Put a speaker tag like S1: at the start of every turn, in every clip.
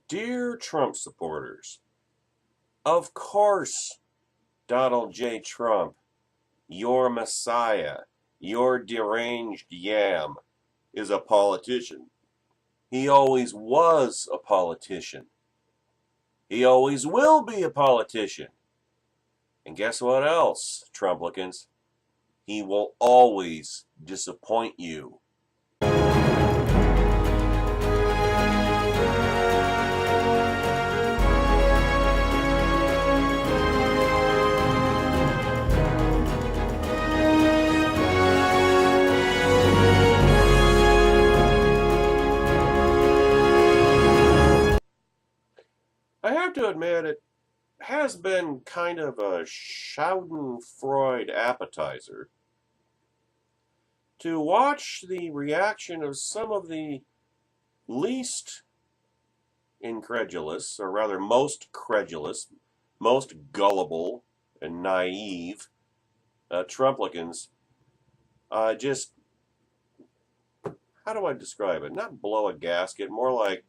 S1: Dear Trump supporters, of course Donald J. Trump, your messiah, your deranged yam, is a politician. He always was a politician. He always will be a politician. And guess what else, Trumplicans? He will always disappoint you. I have to admit, it has been kind of a Schadenfreude appetizer to watch the reaction of some of the least incredulous, or rather most credulous, most gullible and naive Trumplicans. Just, how do I describe it? Not blow a gasket, more like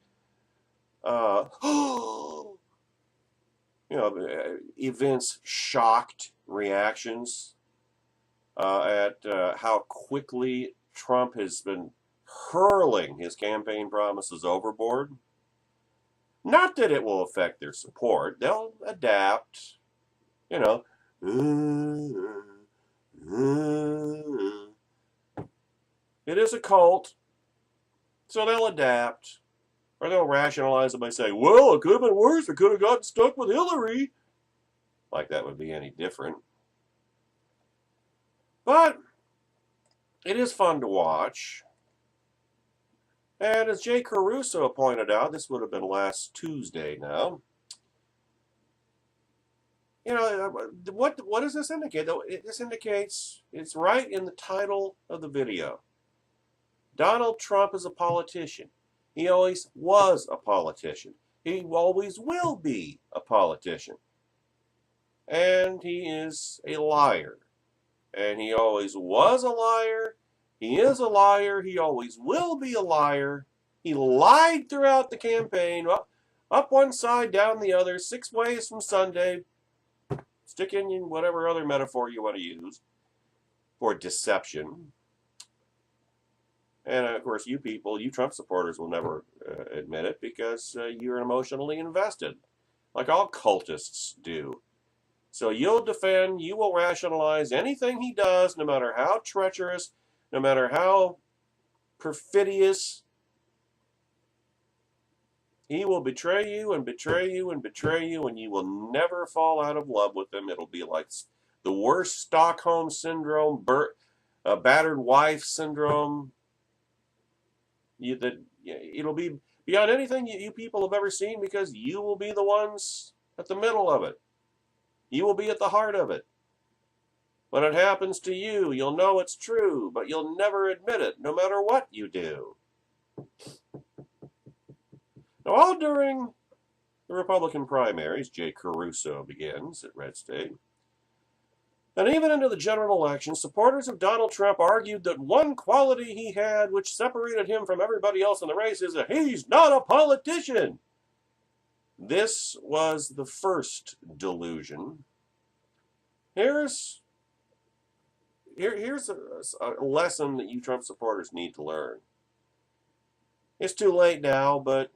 S1: events shocked reactions at how quickly Trump has been hurling his campaign promises overboard. Not that it will affect their support. They'll adapt, you know. It is a cult, so they'll adapt. Or they'll rationalize it by saying, well, it could have been worse. It could have gotten stuck with Hillary. Like that would be any different. But it is fun to watch. And as Jay Caruso pointed out, this would have been last Tuesday now. You know, what does this indicate? This indicates, it's right in the title of the video. Donald Trump is a politician. He always was a politician. He always will be a politician. And he is a liar. And he always was a liar. He is a liar. He always will be a liar. He lied throughout the campaign, up one side, down the other, 6 ways from Sunday. Stick in whatever other metaphor you want to use for deception. And of course, you people, you Trump supporters, will never admit it because you're emotionally invested, like all cultists do. So you'll defend, you will rationalize anything he does, no matter how treacherous, no matter how perfidious. He will betray you and betray you and betray you, and you will never fall out of love with him. It'll be like the worst Stockholm syndrome, battered wife syndrome. It'll be beyond anything you people have ever seen, because you will be the ones at the middle of it. You will be at the heart of it. When it happens to you, you'll know it's true, but you'll never admit it, no matter what you do. Now, all during the Republican primaries, Jay Caruso begins at Red State. And even into the general election, supporters of Donald Trump argued that one quality he had which separated him from everybody else in the race is that he's not a politician. This was the first delusion. Here's a lesson that you Trump supporters need to learn. It's too late now, but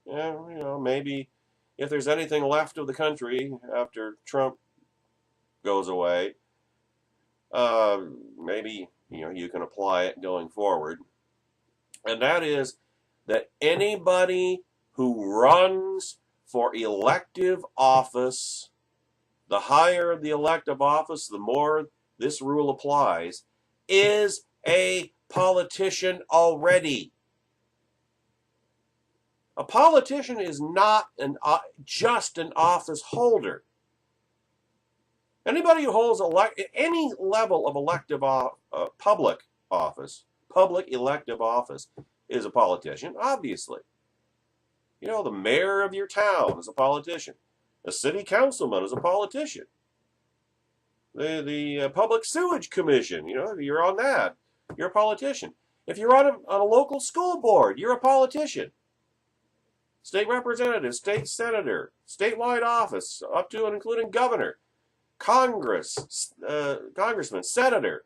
S1: maybe if there's anything left of the country after Trump goes away, maybe you can apply it going forward. And that is that anybody who runs for elective office, the higher the elective office, the more this rule applies, is a politician already. A politician is not just an office holder. Anybody who holds any level of elective public elective office, is a politician, obviously. The mayor of your town is a politician. A city councilman is a politician. The Public Sewage Commission, if you're on that, you're a politician. If you're on a local school board, you're a politician. state representative, state senator, statewide office, up to and including governor, congressman, senator.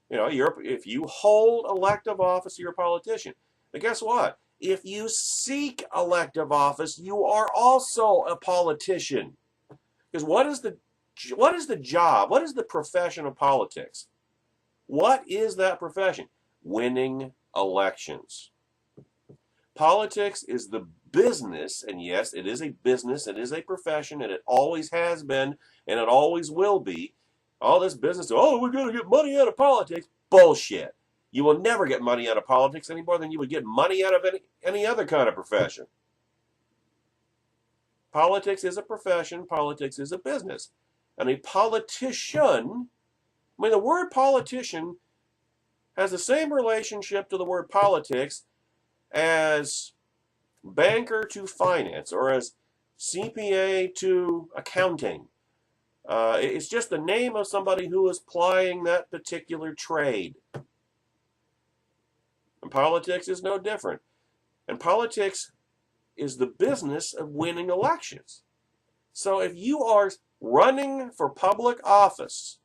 S1: If you hold elective office, you're a politician. But guess what? If you seek elective office, you are also a politician. Because what is the job? What is the profession of politics? What is that profession? Winning elections. Politics is the business, and yes, it is a business, it is a profession, and it always has been, and it always will be. All this business, we're going to get money out of politics. Bullshit. You will never get money out of politics any more than you would get money out of any other kind of profession. Politics is a profession. Politics is a business. And a politician, the word politician has the same relationship to the word politics as banker to finance or as CPA to accounting. It's just the name of somebody who is plying that particular trade. And politics is no different. And politics is the business of winning elections. So if you are running for public office,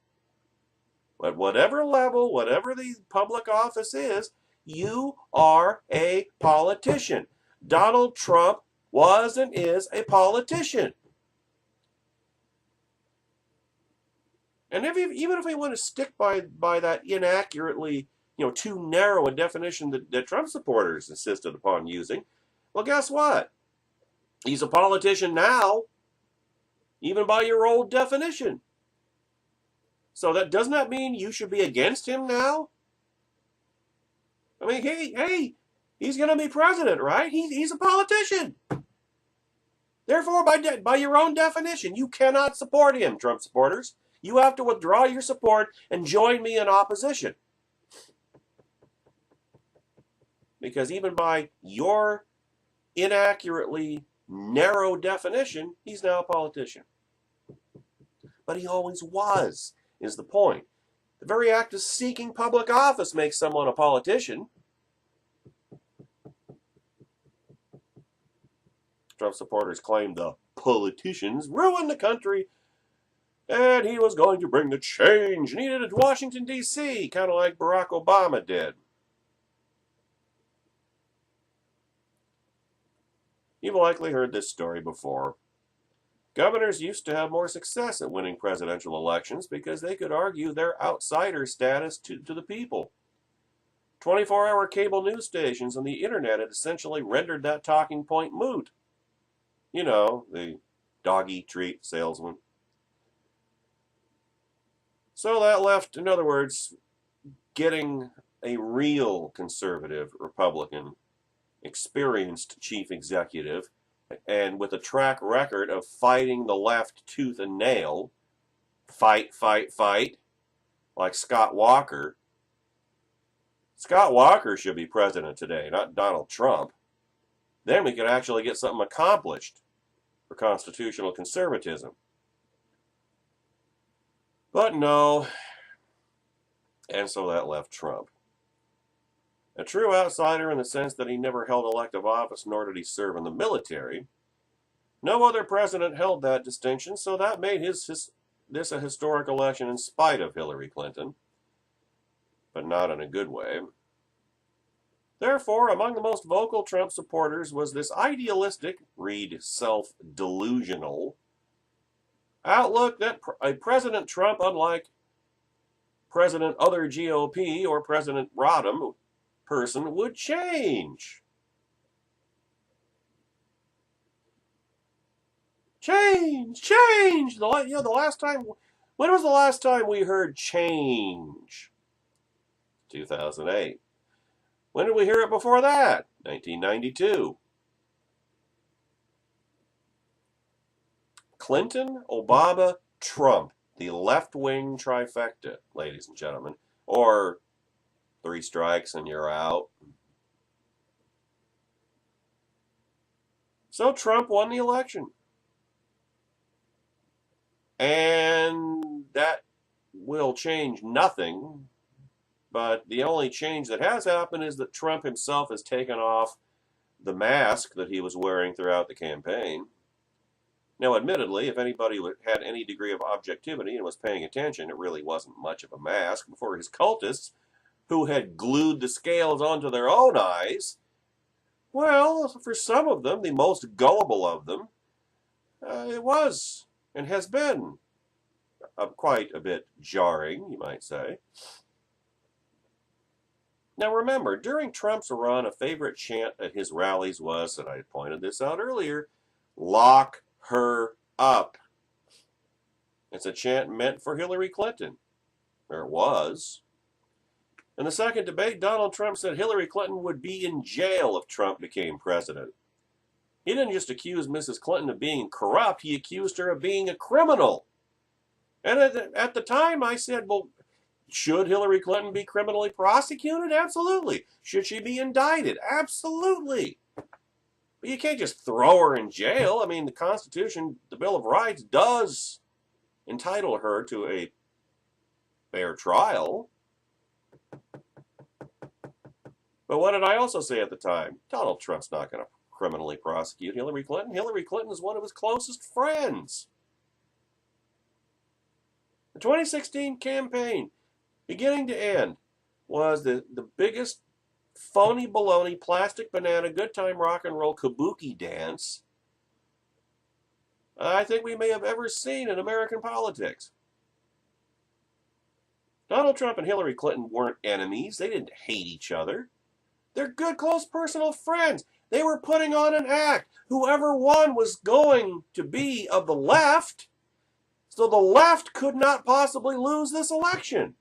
S1: at whatever level, whatever the public office is, you are a politician. Donald Trump was and is a politician. And even if we want to stick by that inaccurately, too narrow a definition that Trump supporters insisted upon using, well, guess what? He's a politician now, even by your old definition. So doesn't that mean you should be against him now? Hey, he's going to be president, right? He's a politician. Therefore, by your own definition, you cannot support him, Trump supporters. You have to withdraw your support and join me in opposition. Because even by your inaccurately narrow definition, he's now a politician. But he always was, is the point. The very act of seeking public office makes someone a politician. Trump supporters claim the politicians ruined the country and he was going to bring the change needed in Washington, D.C., kind of like Barack Obama did. You've likely heard this story before. Governors used to have more success at winning presidential elections because they could argue their outsider status to the people. 24-hour cable news stations and the internet had essentially rendered that talking point moot. The doggy treat salesman. So that left, in other words, getting a real conservative Republican, experienced chief executive, and with a track record of fighting the left tooth and nail, fight, like Scott Walker. Scott Walker should be president today, not Donald Trump. Then we could actually get something accomplished for constitutional conservatism. But no, and so that left Trump. A true outsider in the sense that he never held elective office nor did he serve in the military. No other president held that distinction, so that made this a historic election in spite of Hillary Clinton, but not in a good way. Therefore, among the most vocal Trump supporters was this idealistic, read self-delusional, outlook that a President Trump, unlike President other GOP or President Rodham person, would change. Change. The last time, when was the last time we heard change? 2008. When did we hear it before that? 1992. Clinton, Obama, Trump. The left-wing trifecta, ladies and gentlemen. Or 3 strikes and you're out. So Trump won the election. And that will change nothing. But the only change that has happened is that Trump himself has taken off the mask that he was wearing throughout the campaign. Now, admittedly, if anybody had any degree of objectivity and was paying attention, it really wasn't much of a mask. For his cultists, who had glued the scales onto their own eyes, well, for some of them, the most gullible of them, it was and has been quite a bit jarring, you might say. Now remember, during Trump's run, a favorite chant at his rallies was, and I pointed this out earlier, lock her up. It's a chant meant for Hillary Clinton, or it was. In the second debate, Donald Trump said Hillary Clinton would be in jail if Trump became president. He didn't just accuse Mrs. Clinton of being corrupt, he accused her of being a criminal. And at the time, I said, well, should Hillary Clinton be criminally prosecuted? Absolutely. Should she be indicted? Absolutely. But you can't just throw her in jail. I mean, the Constitution, the Bill of Rights, does entitle her to a fair trial. But what did I also say at the time? Donald Trump's not going to criminally prosecute Hillary Clinton. Hillary Clinton is one of his closest friends. The 2016 campaign, beginning to end, was the biggest phony baloney, plastic banana, good time rock and roll kabuki dance I think we may have ever seen in American politics. Donald Trump and Hillary Clinton weren't enemies. They didn't hate each other. They're good, close personal friends. They were putting on an act. Whoever won was going to be of the left, so the left could not possibly lose this election.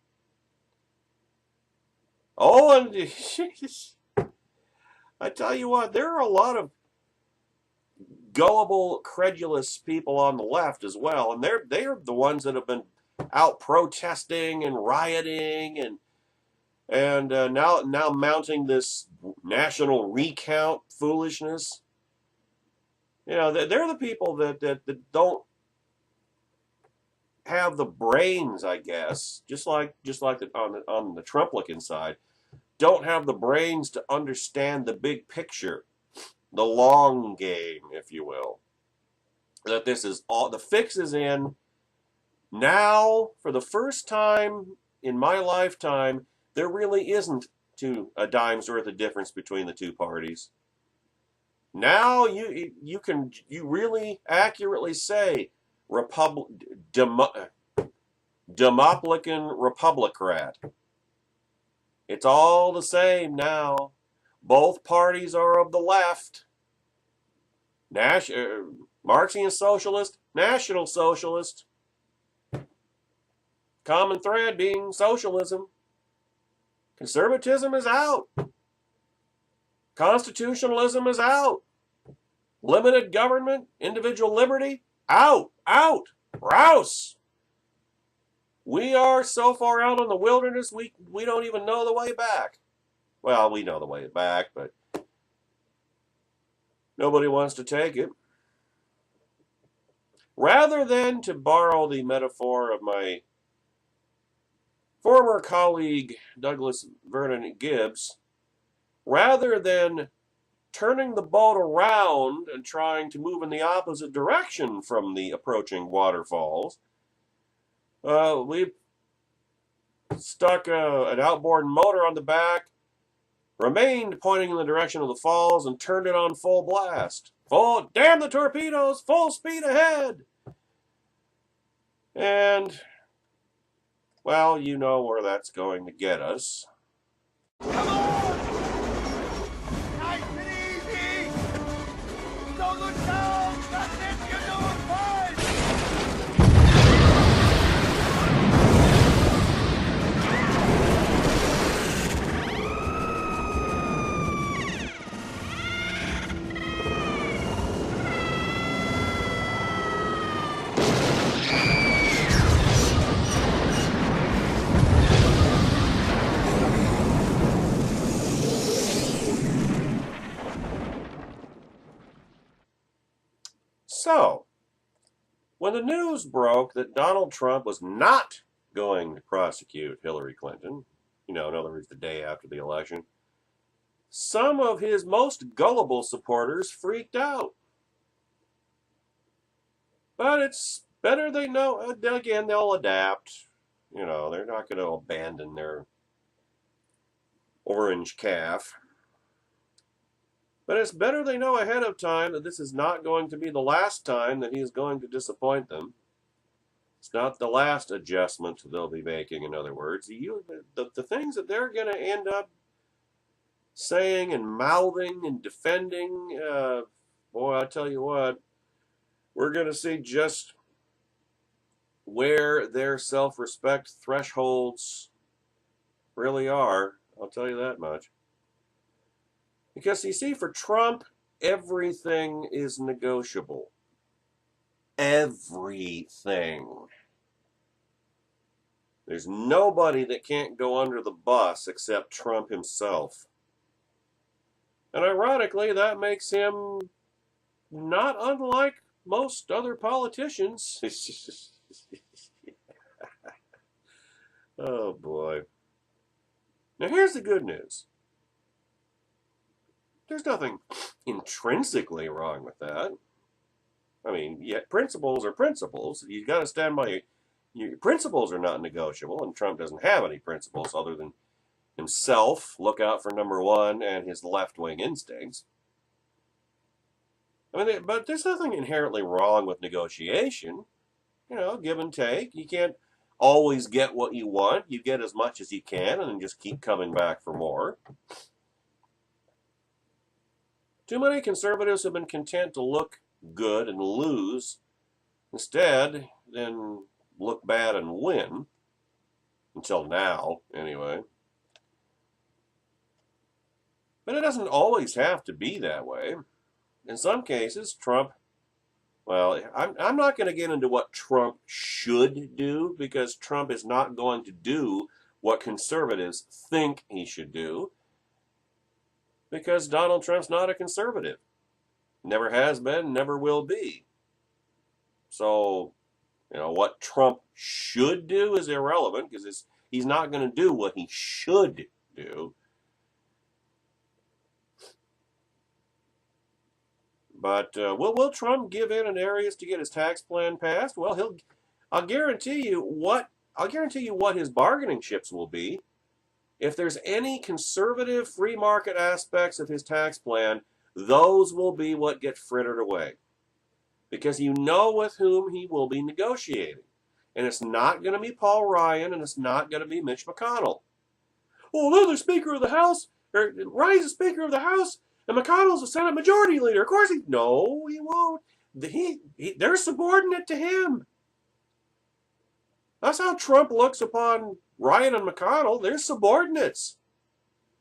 S1: Oh, and I tell you what, there are a lot of gullible, credulous people on the left as well, and they're the ones that have been out protesting and rioting and now mounting this national recount foolishness. You know, they're the people that don't have the brains, I guess, just like on the Trump-looking side, don't have the brains to understand the big picture, the long game, if you will. That this is all, the fix is in. Now, for the first time in my lifetime, there really isn't a dime's worth of difference between the two parties. Now you really accurately say Demoplican Republicrat. It's all the same now. Both parties are of the left. Marxian socialist, National Socialist. Common thread being socialism. Conservatism is out. Constitutionalism is out. Limited government, individual liberty, out. Rouse. We are so far out in the wilderness, we don't even know the way back. Well, we know the way back, but nobody wants to take it. Rather than, to borrow the metaphor of my former colleague Douglas Vernon Gibbs, rather than turning the boat around and trying to move in the opposite direction from the approaching waterfalls, we stuck an outboard motor on the back, remained pointing in the direction of the falls, and turned it on full blast. Damn the torpedoes! Full speed ahead! And, well, you know where that's going to get us.
S2: Come on! Nice and easy! Don't look down! That's it! You're doing fine!
S1: So, when the news broke that Donald Trump was not going to prosecute Hillary Clinton, in other words, the day after the election, some of his most gullible supporters freaked out. But it's better they know. Again, they'll adapt. You know, they're not going to abandon their orange calf. But it's better they know ahead of time that this is not going to be the last time that he is going to disappoint them. It's not the last adjustment they'll be making, in other words. The things that they're going to end up saying and mouthing and defending, boy, I tell you what, we're going to see just where their self-respect thresholds really are. I'll tell you that much. Because, you see, for Trump, everything is negotiable. Everything. There's nobody that can't go under the bus except Trump himself. And ironically, that makes him not unlike most other politicians. Oh, boy. Now, here's the good news. There's nothing intrinsically wrong with that. I mean, yet principles are principles. You've got to stand by your principles are not negotiable, and Trump doesn't have any principles other than himself, look out for number one, and his left-wing instincts. I mean, but there's nothing inherently wrong with negotiation. You know, give and take. You can't always get what you want. You get as much as you can, and then just keep coming back for more. Too many conservatives have been content to look good and lose, instead, then look bad and win. Until now, anyway. But it doesn't always have to be that way. In some cases, Trump, well, I'm not going to get into what Trump should do, because Trump is not going to do what conservatives think he should do, because Donald Trump's not a conservative. Never has been, never will be. So, you know, what Trump should do is irrelevant, because he's not going to do what he should do. But will Trump give in areas to get his tax plan passed? Well, I'll guarantee you what his bargaining chips will be. If there's any conservative free market aspects of his tax plan, those will be what get frittered away. Because you know with whom he will be negotiating. And it's not going to be Paul Ryan, and it's not going to be Mitch McConnell. Well, they're the Speaker of the House, or Ryan's the Speaker of the House, and McConnell's the Senate Majority Leader. Of course no, he won't. They're subordinate to him. That's how Trump looks upon Ryan and McConnell. They're subordinates.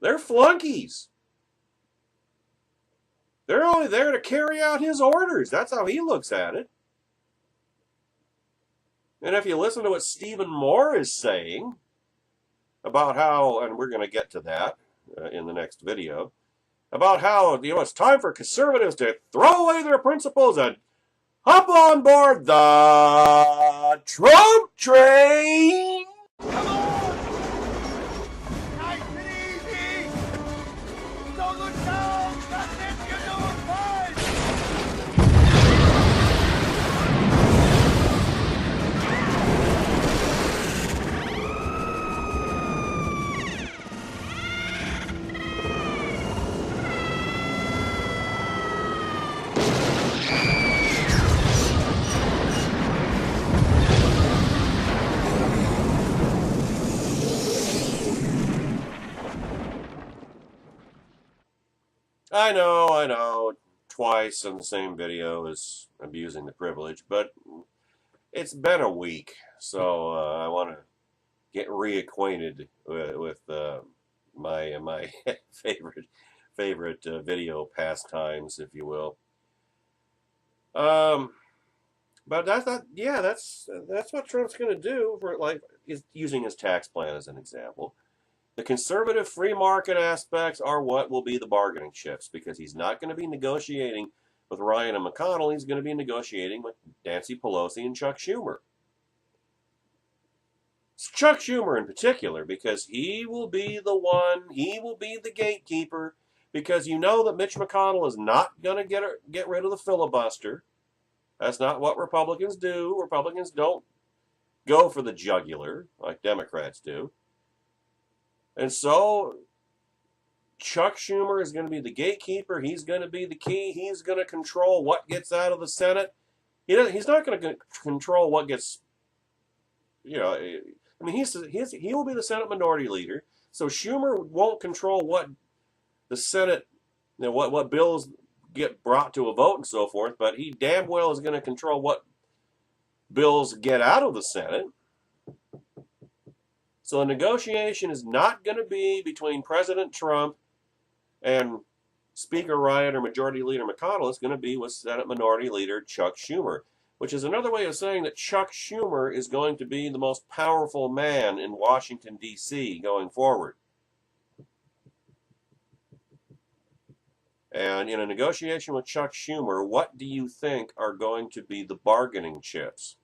S1: They're flunkies. They're only there to carry out his orders. That's how he looks at it. And if you listen to what Stephen Moore is saying about how, and we're going to get to that in the next video, about how, you know, it's time for conservatives to throw away their principles and hop on board the Trump train.
S2: Come on! Nice and easy! Don't look down! That's it! You're doing fine!
S1: I know, twice in the same video is abusing the privilege, but it's been a week, so I want to get reacquainted with my favorite video pastimes, if you will. But that's what Trump's going to do for, like, is using his tax plan as an example. The conservative free market aspects are what will be the bargaining chips, because he's not going to be negotiating with Ryan and McConnell. He's going to be negotiating with Nancy Pelosi and Chuck Schumer. Chuck Schumer in particular, because he will be the gatekeeper because you know that Mitch McConnell is not going to get rid of the filibuster. That's not what Republicans do. Republicans don't go for the jugular like Democrats do. And so Chuck Schumer is going to be the gatekeeper. He's going to be the key. He's going to control what gets out of the Senate. He's not going to control what gets, he will be the Senate Minority Leader. So Schumer won't control what the Senate, what bills get brought to a vote and so forth, but he damn well is going to control what bills get out of the Senate. So the negotiation is not going to be between President Trump and Speaker Ryan or Majority Leader McConnell. It's going to be with Senate Minority Leader Chuck Schumer, which is another way of saying that Chuck Schumer is going to be the most powerful man in Washington, D.C. going forward. And in a negotiation with Chuck Schumer, what do you think are going to be the bargaining chips?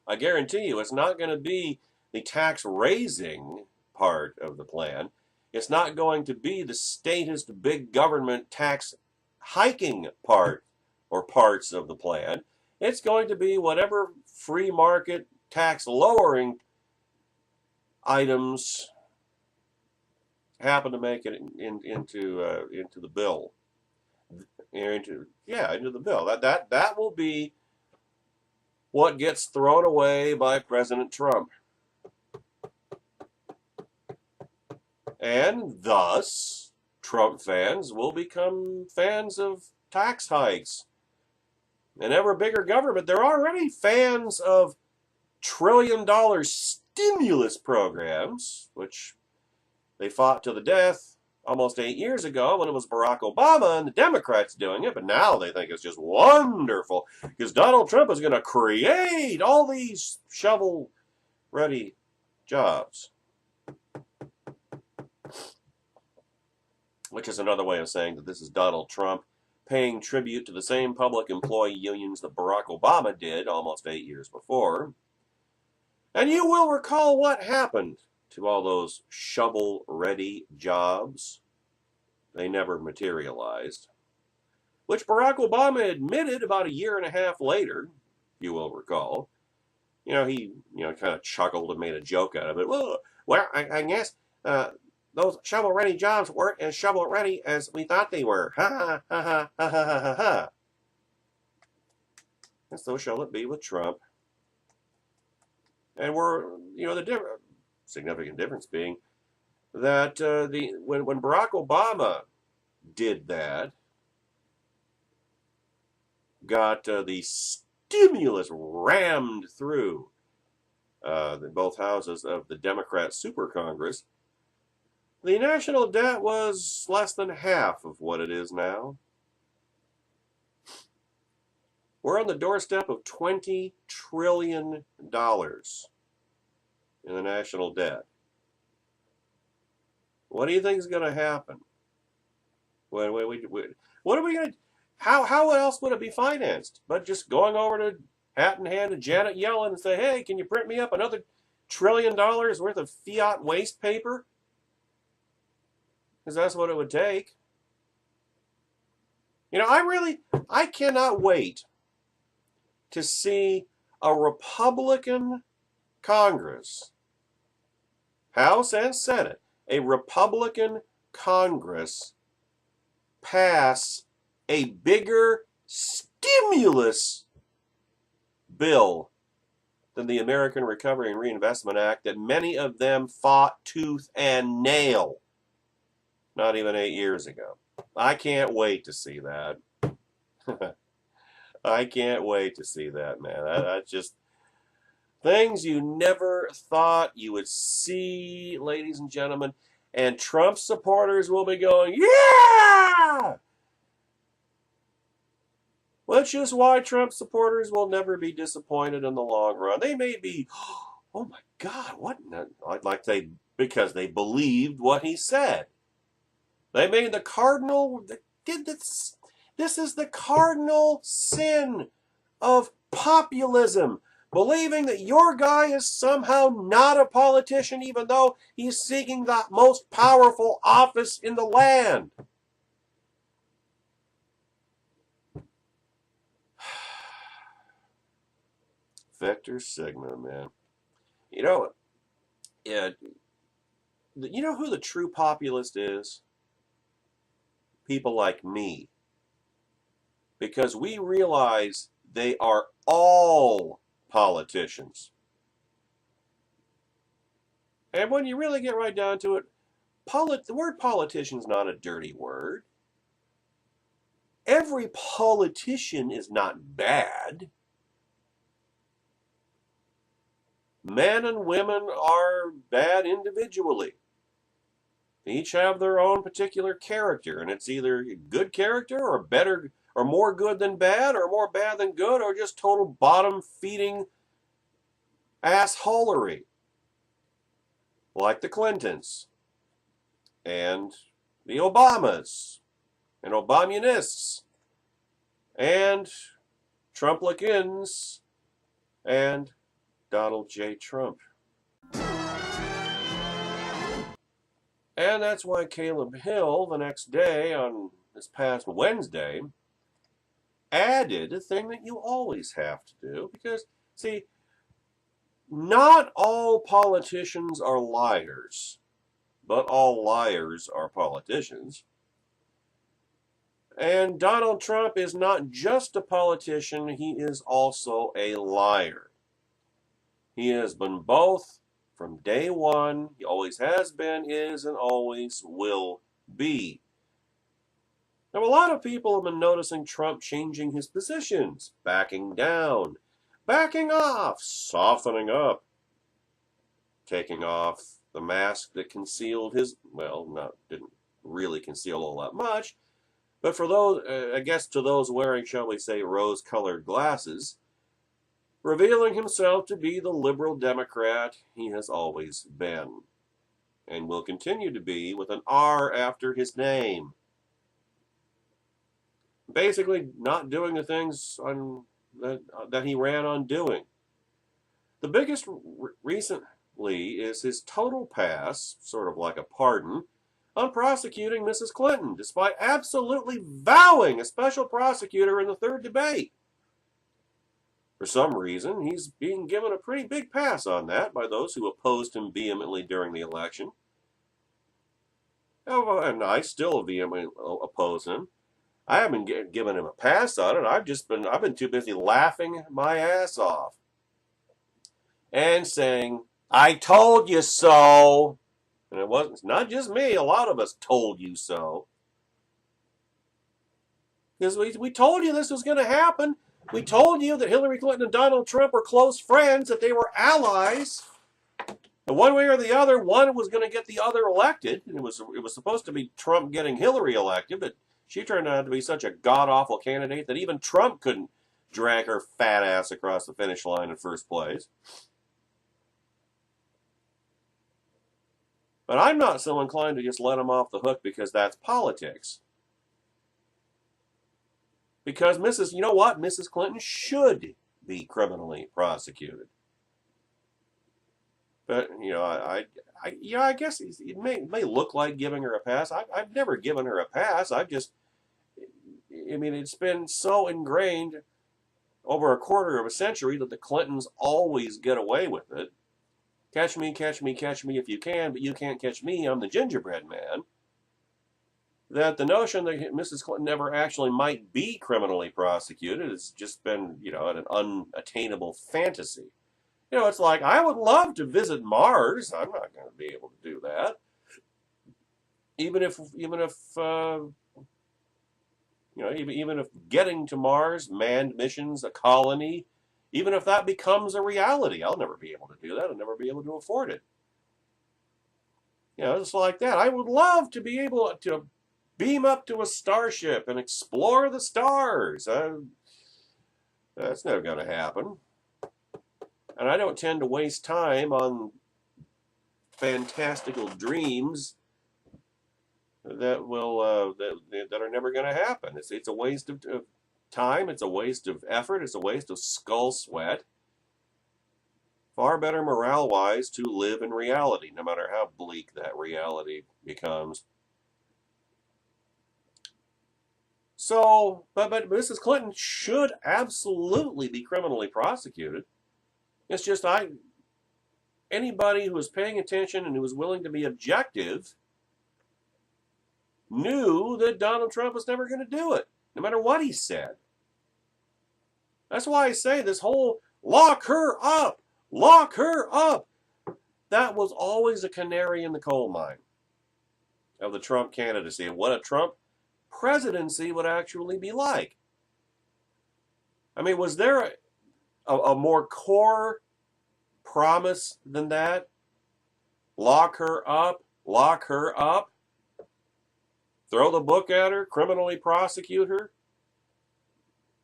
S1: I guarantee you it's not going to be the tax raising part of the plan. It's not going to be the statist big government tax hiking part or parts of the plan. It's going to be whatever free market tax lowering items happen to make it into the bill, into the bill. That will be what gets thrown away by President Trump, and thus Trump fans will become fans of tax hikes and ever bigger government. They're already fans of trillion-dollar stimulus programs, which they fought to the death almost 8 years ago when it was Barack Obama and the Democrats doing it, but now they think it's just wonderful because Donald Trump is going to create all these shovel-ready jobs. Which is another way of saying that this is Donald Trump paying tribute to the same public employee unions that Barack Obama did almost 8 years before. And you will recall what happened to all those shovel-ready jobs. They never materialized. Which Barack Obama admitted about a year and a half later, you will recall. He kind of chuckled and made a joke out of it. Well, I guess those shovel-ready jobs weren't as shovel-ready as we thought they were. Ha ha ha ha ha ha ha. And so shall it be with Trump. And the significant difference being that when Barack Obama did that, got the stimulus rammed through both houses of the Democrat Super Congress, the national debt was less than half of what it is now. We're on the doorstep of $20 trillion in the national debt. What do you think is going to happen? What are we going to? How else would it be financed? But just going over to hat in hand to Janet Yellen and say, "Hey, can you print me up another $1 trillion worth of fiat waste paper?" Because that's what it would take. I cannot wait to see a Republican Congress, House and Senate, a Republican Congress pass a bigger stimulus bill than the American Recovery and Reinvestment Act that many of them fought tooth and nail not even 8 years ago. I can't wait to see that. I can't wait to see that, man. That's just things you never thought you would see, ladies and gentlemen. And Trump supporters will be going, yeah! Which is why Trump supporters will never be disappointed in the long run. They may be, oh my God, what? Because they believed what he said. They made the cardinal, this is the cardinal sin of populism. believing that your guy is somehow not a politician even though he's seeking the most powerful office in the land. Vector Sigma, man. You know, yeah, you know who the true populist is? People like me. Because we realize they are all politicians. And when you really get right down to it, the word politician is not a dirty word. Every politician is not bad. Men and women are bad individually. They each have their own particular character, and it's either good character or better or more good than bad or more bad than good or just total bottom-feeding assholery. Like the Clintons and the Obamas and Obamunists and Trumplicans and Donald J. Trump. And that's why Caleb Hill, the next day, on this past Wednesday, added a thing that you always have to do. Because, see, not all politicians are liars, but all liars are politicians. And Donald Trump is not just a politician, he is also a liar. He has been both from day one. He always has been, is, and always will be. Now, a lot of people have been noticing Trump changing his positions, backing down, backing off, softening up, taking off the mask that concealed his, well, didn't really conceal all that much, but for those, I guess to those wearing, shall we say, rose-colored glasses, revealing himself to be the liberal Democrat he has always been, and will continue to be with an R after his name. Basically, not doing the things that he ran on doing. The biggest recently is his total pass, sort of like a pardon, on prosecuting Mrs. Clinton, despite absolutely vowing a special prosecutor in the third debate. For some reason, he's being given a pretty big pass on that by those who opposed him vehemently during the election. Oh, and I still vehemently oppose him. I haven't given him a pass on it. I've been too busy laughing my ass off and saying, "I told you so." And it's not just me. A lot of us told you so. Because we told you this was going to happen. We told you that Hillary Clinton and Donald Trump were close friends, that they were allies. And one way or the other, one was going to get the other elected. It was supposed to be Trump getting Hillary elected, but she turned out to be such a god-awful candidate that even Trump couldn't drag her fat ass across the finish line in first place. But I'm not so inclined to just let him off the hook because that's politics. Because you know what? Mrs. Clinton should be criminally prosecuted. But, I guess it may look like giving her a pass. I've never given her a pass. It's been so ingrained over a quarter of a century that the Clintons always get away with it. Catch me if you can, but you can't catch me. I'm the gingerbread man. That the notion that Mrs. Clinton never actually might be criminally prosecuted has just been, an unattainable fantasy. It's like, I would love to visit Mars. I'm not going to be able to do that. Even if getting to Mars, manned missions, a colony, even if that becomes a reality, I'll never be able to do that. I'll never be able to afford it. It's like that. I would love to be able to beam up to a starship and explore the stars. That's never going to happen. And I don't tend to waste time on fantastical dreams that are never going to happen. It's a waste of time. It's a waste of effort. It's a waste of skull sweat. far better morale-wise to live in reality, no matter how bleak that reality becomes. So, but Mrs. Clinton should absolutely be criminally prosecuted. It's just anybody who was paying attention and who was willing to be objective knew that Donald Trump was never going to do it, no matter what he said. That's why I say this whole lock her up, that was always a canary in the coal mine of the Trump candidacy and what a Trump presidency would actually be like. I mean, was there a more core promise than that? Lock her up, throw the book at her, criminally prosecute her.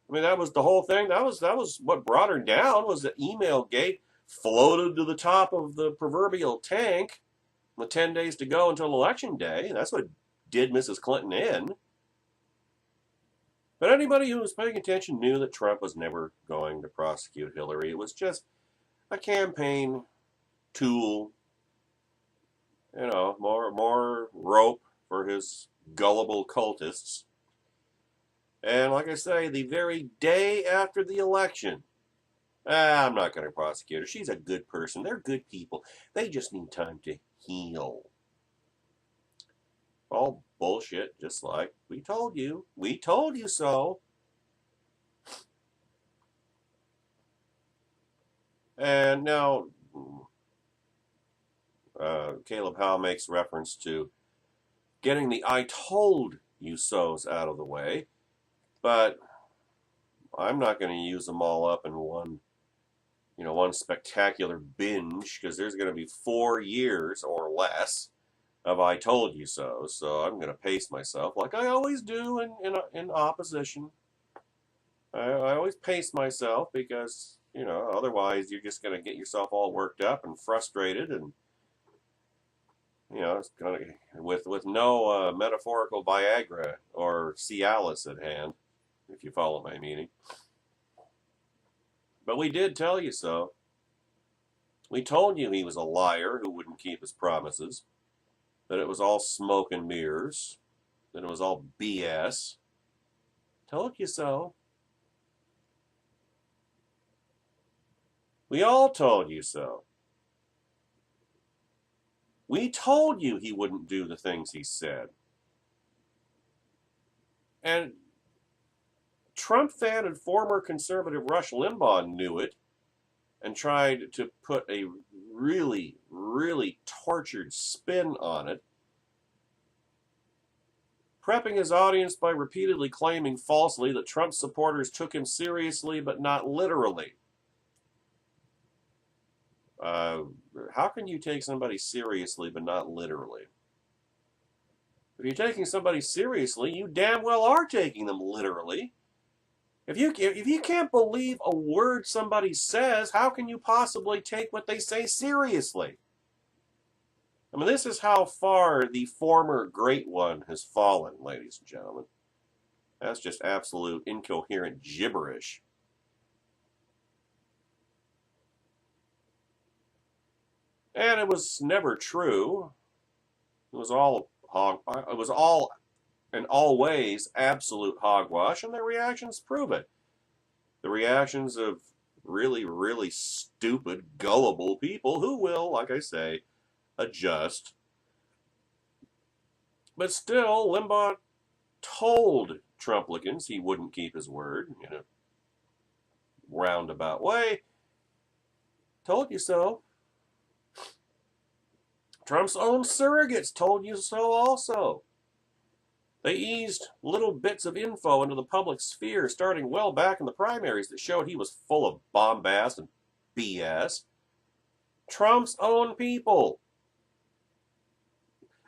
S1: I mean, that was the whole thing. That was what brought her down, was the email gate floated to the top of the proverbial tank with 10 days to go until Election Day. That's what did Mrs. Clinton in. But anybody who was paying attention knew that Trump was never going to prosecute Hillary. It was just a campaign tool, more rope for his gullible cultists. And like I say, the very day after the election, I'm not going to prosecute her. She's a good person. They're good people. They just need time to heal. All bullshit, just like, we told you so. And now, Caleb Howe makes reference to getting the I told you so's out of the way, but I'm not going to use them all up in one spectacular binge, because there's going to be 4 years or less of I told you so. So I'm going to pace myself like I always do in opposition. I always pace myself because, otherwise you're just going to get yourself all worked up and frustrated, and it's going to, with no metaphorical Viagra or Cialis at hand, if you follow my meaning. But we did tell you so. We told you he was a liar who wouldn't keep his promises, that it was all smoke and mirrors, that it was all BS. Told you so. We all told you so. We told you he wouldn't do the things he said. And Trump fan and former conservative Rush Limbaugh knew it and tried to put a really, really tortured spin on it, prepping his audience by repeatedly claiming falsely that Trump supporters took him seriously but not literally. How can you take somebody seriously but not literally? If you're taking somebody seriously, you damn well are taking them literally. If you can't believe a word somebody says, how can you possibly take what they say seriously? I mean, this is how far the former great one has fallen, ladies and gentlemen. That's just absolute incoherent gibberish. And it was never true. It was all in all ways absolute hogwash, and the reactions prove it. The reactions of really, really stupid, gullible people who will, like I say, adjust. But still, Limbaugh told Trumplicans he wouldn't keep his word in a roundabout way. Told you so. Trump's own surrogates told you so also. They eased little bits of info into the public sphere starting well back in the primaries that showed he was full of bombast and BS. Trump's own people.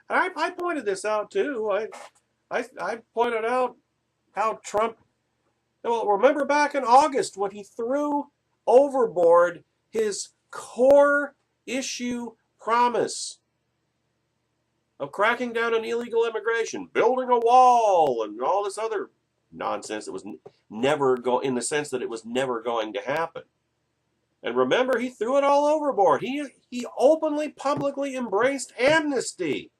S1: I pointed this out too. I pointed out how Trump, well, remember back in August when he threw overboard his core issue promise of cracking down on illegal immigration, building a wall, and all this other nonsense that was never in the sense that it was never going to happen. And remember, he threw it all overboard. He openly, publicly embraced amnesty,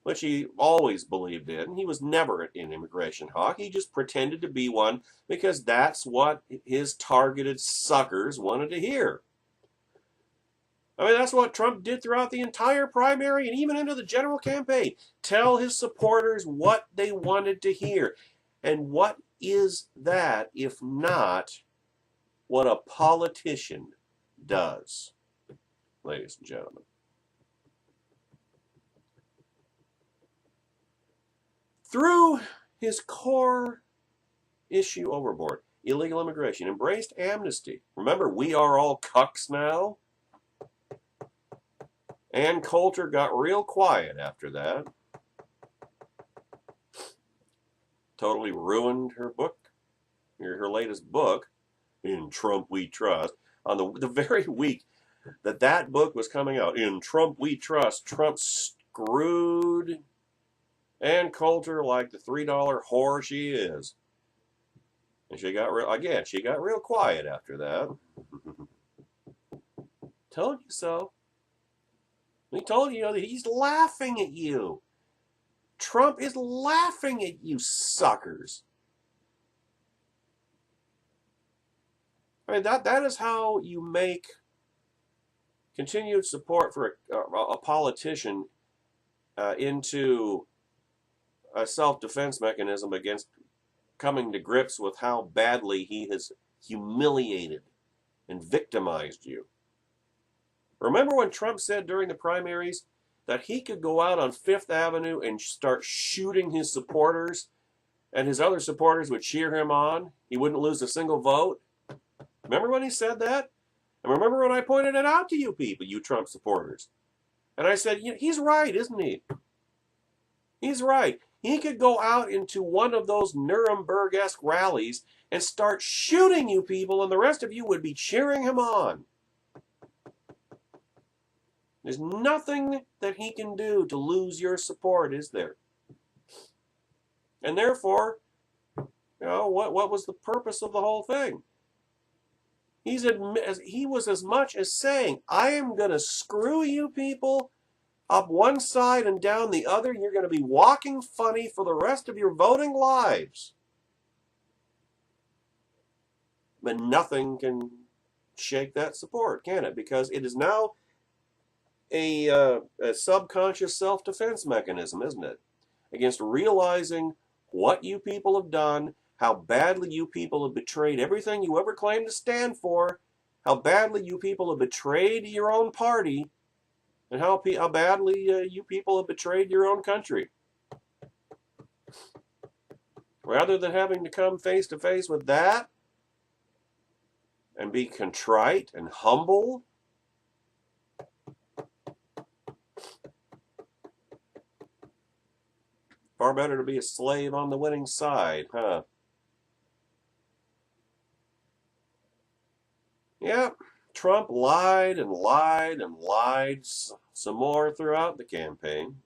S1: which he always believed in. He was never an immigration hawk. He just pretended to be one because that's what his targeted suckers wanted to hear. I mean, that's what Trump did throughout the entire primary and even into the general campaign. Tell his supporters what they wanted to hear. And what is that if not what a politician does, ladies and gentlemen? Threw his core issue overboard, illegal immigration, embraced amnesty. Remember, we are all cucks now. Ann Coulter got real quiet after that. Totally ruined her book, her latest book, In Trump We Trust. On the very week that book was coming out, In Trump We Trust, Trump screwed Ann Coulter like the $3 whore she is. And she got real quiet after that. Told you so. He told you that he's laughing at you. Trump is laughing at you suckers. I mean, that is how you make continued support for a politician into a self-defense mechanism against coming to grips with how badly he has humiliated and victimized you. Remember when Trump said during the primaries that he could go out on Fifth Avenue and start shooting his supporters, and his other supporters would cheer him on? He wouldn't lose a single vote. Remember when he said that? And remember when I pointed it out to you people, you Trump supporters? And I said, he's right, isn't he? He's right. He could go out into one of those Nuremberg-esque rallies and start shooting you people, and the rest of you would be cheering him on. There's nothing that he can do to lose your support, is there? And therefore, what was the purpose of the whole thing? He was as much as saying, I am going to screw you people up one side and down the other. You're going to be walking funny for the rest of your voting lives. But nothing can shake that support, can it? Because it is now a subconscious self-defense mechanism, isn't it? Against realizing what you people have done, how badly you people have betrayed everything you ever claimed to stand for, how badly you people have betrayed your own party, and how badly you people have betrayed your own country. Rather than having to come face to face with that and be contrite and humble, far better to be a slave on the winning side, huh? Yeah, Trump lied and lied and lied some more throughout the campaign.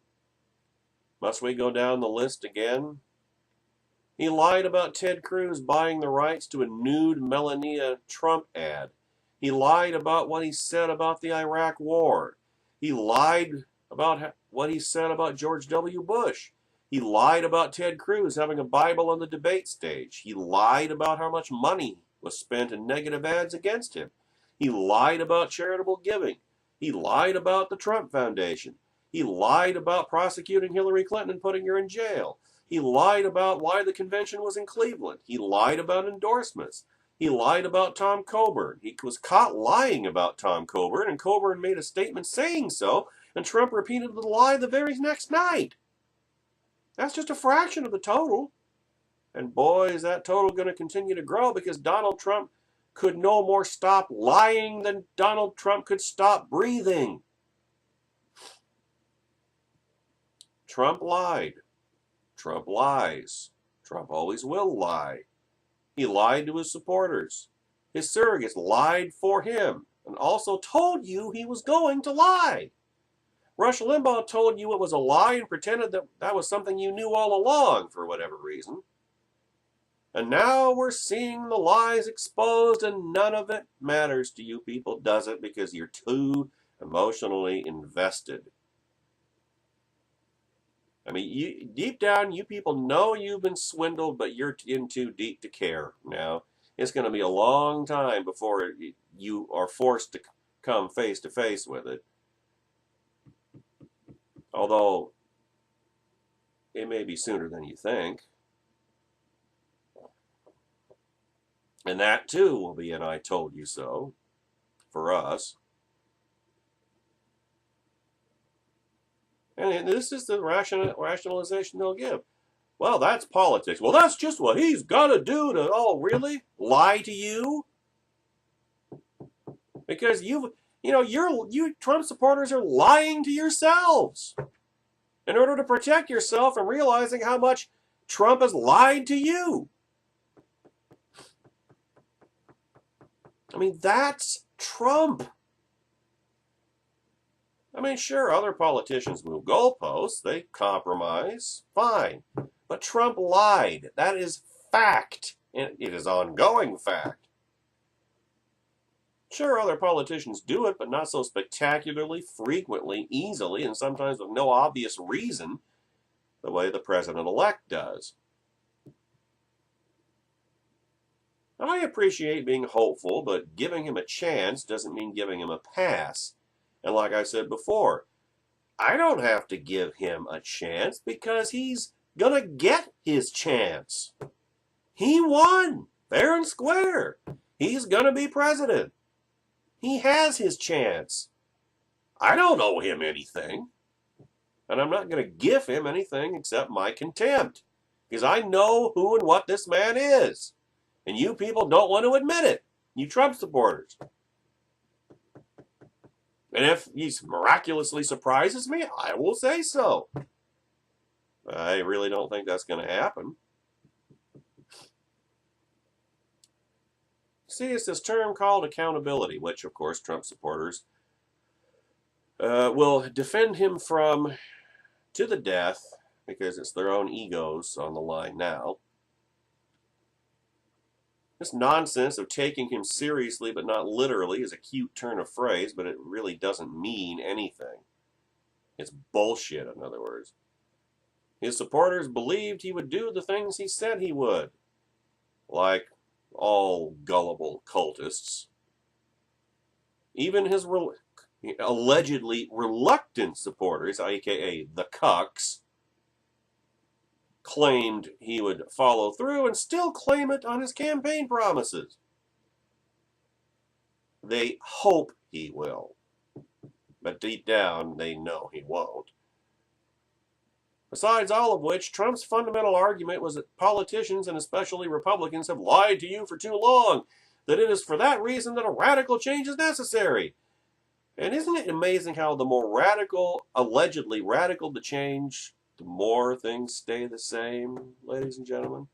S1: Must we go down the list again? He lied about Ted Cruz buying the rights to a nude Melania Trump ad. He lied about what he said about the Iraq War. He lied about what he said about George W. Bush. He lied about Ted Cruz having a Bible on the debate stage. He lied about how much money was spent in negative ads against him. He lied about charitable giving. He lied about the Trump Foundation. He lied about prosecuting Hillary Clinton and putting her in jail. He lied about why the convention was in Cleveland. He lied about endorsements. He lied about Tom Coburn. He was caught lying about Tom Coburn, and Coburn made a statement saying so, and Trump repeated the lie the very next night. That's just a fraction of the total. And boy, is that total going to continue to grow, because Donald Trump could no more stop lying than Donald Trump could stop breathing. Trump lied. Trump lies. Trump always will lie. He lied to his supporters. His surrogates lied for him and also told you he was going to lie. Rush Limbaugh told you it was a lie and pretended that that was something you knew all along for whatever reason. And now we're seeing the lies exposed, and none of it matters to you people, does it? Because you're too emotionally invested. I mean, deep down, you people know you've been swindled, but you're in too deep to care now. It's going to be a long time before you are forced to come face to face with it. Although, it may be sooner than you think. And that, too, will be an I told you so for us. And this is the rationalization they'll give. Well, that's politics. Well, that's just what he's got to do to, oh, really? Lie to you? Because you Trump supporters are lying to yourselves in order to protect yourself from realizing how much Trump has lied to you. I mean, that's Trump. I mean, sure, other politicians move goalposts. They compromise. Fine. But Trump lied. That is fact. And it is ongoing fact. Sure, other politicians do it, but not so spectacularly, frequently, easily, and sometimes with no obvious reason, the way the president-elect does. I appreciate being hopeful, but giving him a chance doesn't mean giving him a pass. And like I said before, I don't have to give him a chance because he's going to get his chance. He won, fair and square. He's going to be president. He has his chance. I don't owe him anything. And I'm not going to give him anything except my contempt. Because I know who and what this man is. And you people don't want to admit it. You Trump supporters. And if he miraculously surprises me, I will say so. I really don't think that's going to happen. See, it's this term called accountability, which, of course, Trump supporters will defend him from to the death because it's their own egos on the line now. This nonsense of taking him seriously but not literally is a cute turn of phrase, but it really doesn't mean anything. It's bullshit, in other words. His supporters believed he would do the things he said he would, like all gullible cultists. Even his allegedly reluctant supporters, aka the cucks, claimed he would follow through and still claim it on his campaign promises. They hope he will, but deep down they know he won't. Besides all of which, Trump's fundamental argument was that politicians, and especially Republicans, have lied to you for too long, that it is for that reason that a radical change is necessary. And isn't it amazing how the more radical, allegedly radical the change, the more things stay the same, ladies and gentlemen?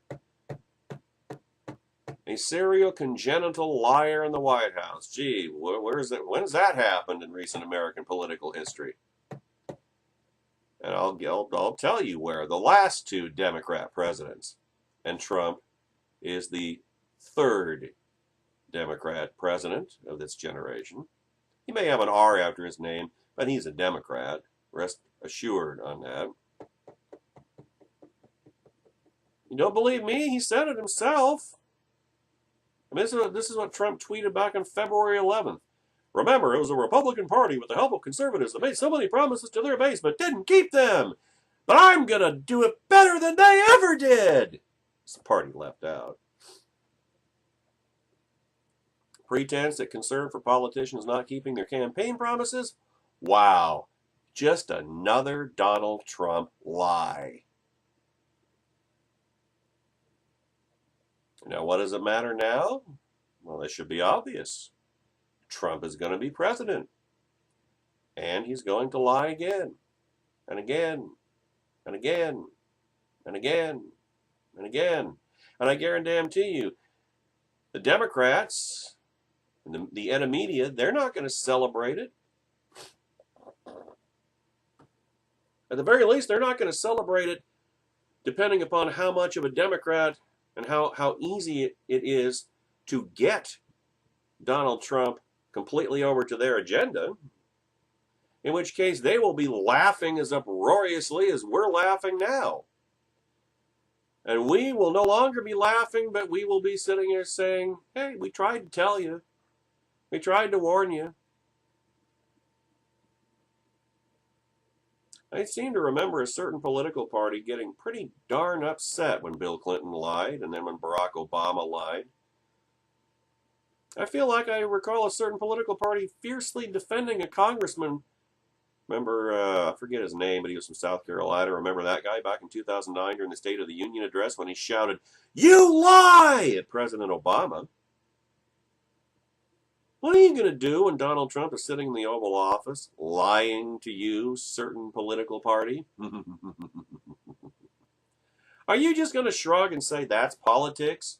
S1: A serial congenital liar in the White House. Gee, where's that? When has that happened in recent American political history? And I'll tell you where. The last two Democrat presidents. And Trump is the third Democrat president of this generation. He may have an R after his name, but he's a Democrat. Rest assured on that. You don't believe me? He said it himself. I mean, this is what Trump tweeted back on February 11th. Remember, it was the Republican Party with the help of conservatives that made so many promises to their base but didn't keep them. But I'm going to do it better than they ever did. It's the party left out. Pretense that concern for politicians not keeping their campaign promises? Wow. Just another Donald Trump lie. Now, what does it matter now? Well, it should be obvious. Trump is going to be president. And he's going to lie again. And again. And again. And again. And again. And I guarantee you, the Democrats, and the media, they're not going to celebrate it. At the very least, they're not going to celebrate it depending upon how much of a Democrat and how easy it is to get Donald Trump completely over to their agenda, in which case they will be laughing as uproariously as we're laughing now. And we will no longer be laughing, but we will be sitting here saying, hey, we tried to tell you. We tried to warn you. I seem to remember a certain political party getting pretty darn upset when Bill Clinton lied and then when Barack Obama lied. I feel like I recall a certain political party fiercely defending a congressman. Remember, I forget his name, but he was from South Carolina. Remember that guy back in 2009 during the State of the Union address when he shouted, "You lie!" at President Obama? What are you going to do when Donald Trump is sitting in the Oval Office lying to you, certain political party? Are you just going to shrug and say that's politics?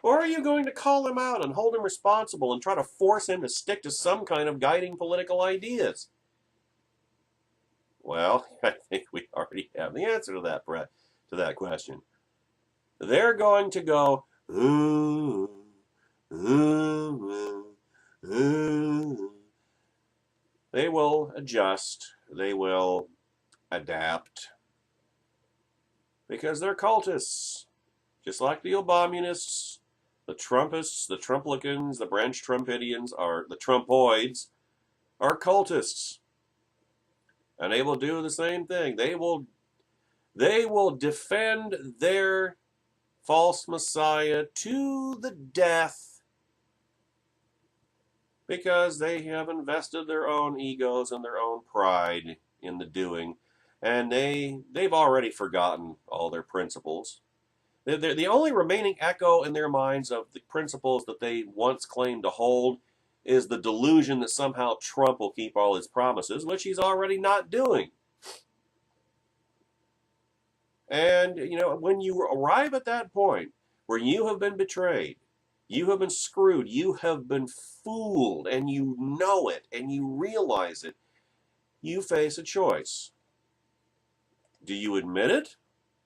S1: Or are you going to call him out and hold him responsible and try to force him to stick to some kind of guiding political ideas? Well, I think we already have the answer to that question. They're going to go, ooh, ooh, ooh. They will adjust. They will adapt. Because they're cultists. Just like the Obamunists, the Trumpists, the Trumplicans, the Branch Trumpidians, or the Trumpoids, are cultists. And they will do the same thing. They will defend their false messiah to the death because they have invested their own egos and their own pride in the doing. And they've already forgotten all their principles. They're the only remaining echo in their minds of the principles that they once claimed to hold is the delusion that somehow Trump will keep all his promises, which he's already not doing. And, when you arrive at that point where you have been betrayed, you have been screwed, you have been fooled, and you know it, and you realize it, you face a choice. Do you admit it,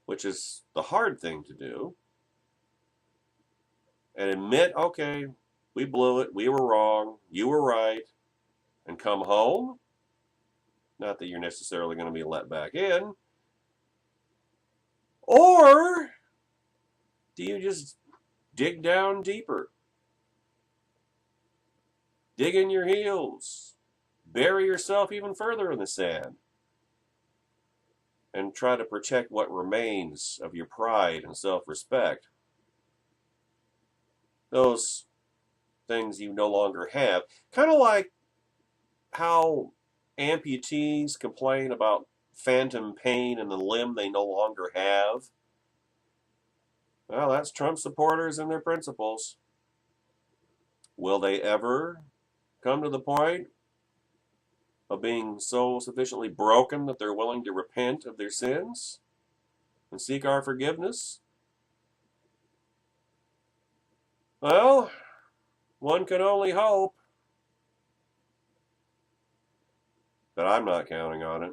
S1: which is the hard thing to do, and admit, okay, we blew it, we were wrong, you were right, and come home? Not that you're necessarily going to be let back in. Or do you just dig down deeper? Dig in your heels. Bury yourself even further in the sand. And try to protect what remains of your pride and self-respect. Those things you no longer have. Kind of like how amputees complain about phantom pain in the limb they no longer have. Well, that's Trump supporters and their principles. Will they ever come to the point of being so sufficiently broken that they're willing to repent of their sins and seek our forgiveness? Well, one can only hope. But I'm not counting on it.